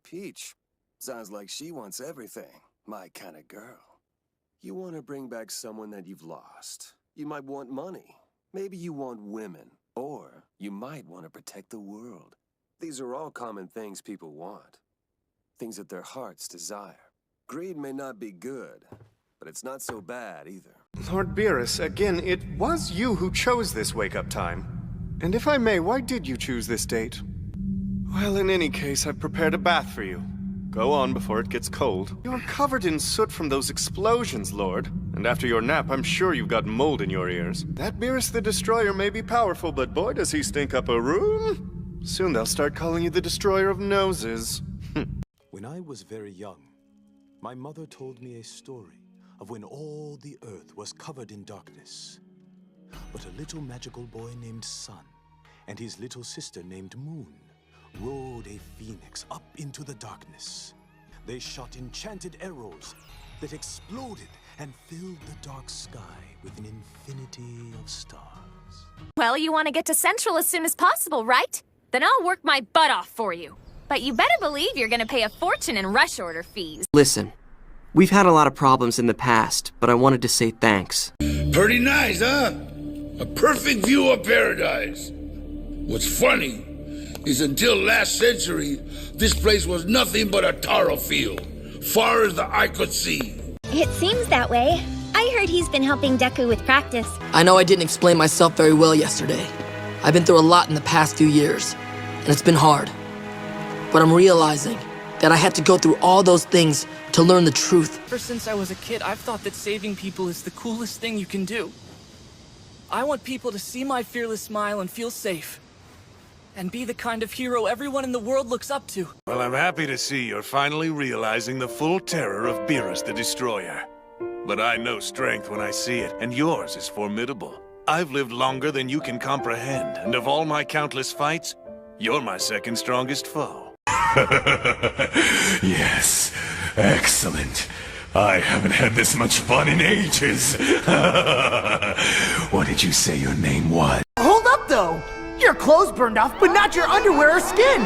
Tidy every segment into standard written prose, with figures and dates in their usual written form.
peach. Sounds like she wants everything. My kind of girl. You want to bring back someone that you've lost. You might want money. Maybe you want women. Or you might want to protect the world. These are all common things people want. Things that their hearts desire. Greed may not be good, but it's not so bad either. Lord Beerus, again, it was you who chose this wake-up time. And if I may, why did you choose this date? Well, in any case, I've prepared a bath for you. Go on before it gets cold. You're covered in soot from those explosions, Lord. And after your nap, I'm sure you've got mold in your ears. That Beerus the Destroyer may be powerful, but boy, does he stink up a room. Soon they'll start calling you the Destroyer of Noses. When I was very young, my mother told me a story of when all the earth was covered in darkness. But a little magical boy named Sun and his little sister named Moon rode a phoenix up into the darkness. They shot enchanted arrows that exploded and filled the dark sky with an infinity of stars. Well, you want to get to Central as soon as possible, right? Then I'll work my butt off for you. But you better believe you're gonna pay a fortune in rush order fees. Listen, we've had a lot of problems in the past, but I wanted to say thanks. Pretty nice, huh? A perfect view of paradise. What's funny is until last century, this place was nothing but a taro field, far as the eye could see. It seems that way. I heard he's been helping Deku with practice. I know I didn't explain myself very well yesterday. I've been through a lot in the past few years, and it's been hard. But I'm realizing that I had to go through all those things to learn the truth. Ever since I was a kid, I've thought that saving people is the coolest thing you can do. I want people to see my fearless smile and feel safe. And be the kind of hero everyone in the world looks up to. Well, I'm happy to see you're finally realizing the full terror of Beerus the Destroyer. But I know strength when I see it, and yours is formidable. I've lived longer than you can comprehend, and of all my countless fights, you're my second strongest foe. Yes, excellent. I haven't had this much fun in ages. What did you say your name was? Hold up, though. Your clothes burned off, but not your underwear or skin.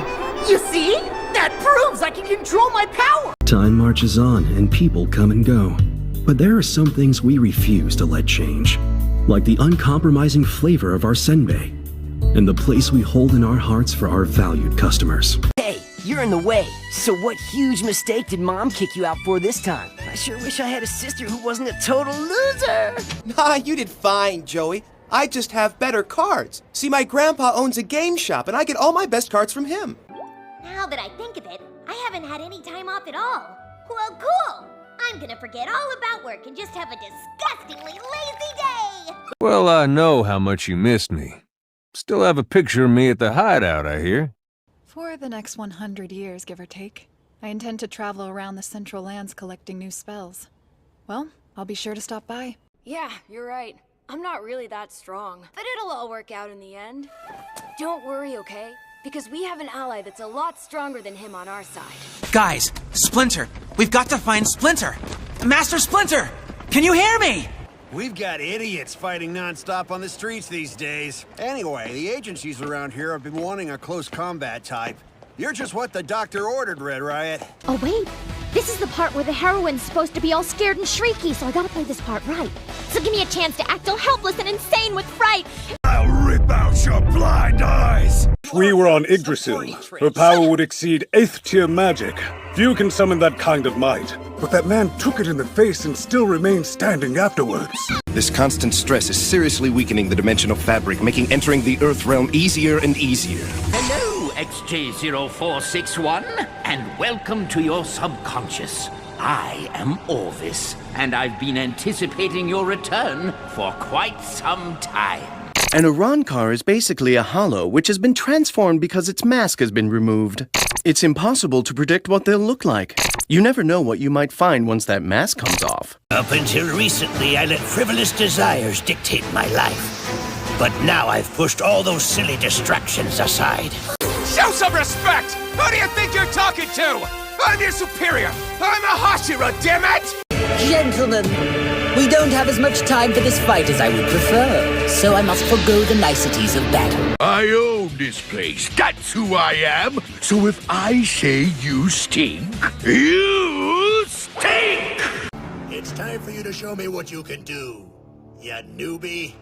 You see? That proves I can control my power. Time marches on and people come and go. But there are some things we refuse to let change. Like the uncompromising flavor of our senbei. And the place we hold in our hearts for our valued customers. Hey, you're in the way. So what huge mistake did Mom kick you out for this time? I sure wish I had a sister who wasn't a total loser. Nah, you did fine, Joey. I just have better cards. See, my grandpa owns a game shop, and I get all my best cards from him. Now that I think of it, I haven't had any time off at all. Well, cool. I'm gonna forget all about work and just have a disgustingly lazy day. Well, I know how much you missed me. Still have a picture of me at the hideout, I hear. For the next 100 years, give or take, I intend to travel around the Central Lands collecting new spells. Well, I'll be sure to stop by. Yeah, you're right. I'm not really that strong, but it'll all work out in the end. Don't worry, okay? Because we have an ally that's a lot stronger than him on our side. Guys, Splinter! We've got to find Splinter! Master Splinter! Can you hear me? We've got idiots fighting non-stop on the streets these days. Anyway, the agencies around here have been wanting a close combat type. You're just what the doctor ordered, Red Riot. Oh, wait. This is the part where the heroine's supposed to be all scared and shrieky, so I gotta play this part right. So give me a chance to act all helpless and insane with fright. I'll rip out your blind eyes! If we were on Yggdrasil, her power would exceed 8th tier magic. Few can summon that kind of might. But that man took it in the face and still remained standing afterwards. This constant stress is seriously weakening the dimensional fabric, making entering the Earth realm easier and easier. Hello, XJ0461, and welcome to your subconscious. I am Orvis, and I've been anticipating your return for quite some time. An Urankar is basically a hollow which has been transformed because its mask has been removed. It's impossible to predict what they'll look like. You never know what you might find once that mask comes off. Up until recently, I let frivolous desires dictate my life. But now I've pushed all those silly distractions aside. Show some respect! Who do you think you're talking to? I'm your superior! I'm a Hashira, damn it! Gentlemen, We don't have as much time for this fight as I would prefer, so I must forego the niceties of battle. I own this place. That's who I am. So if I say you stink, you stink! It's time for you to show me what you can do, ya newbie.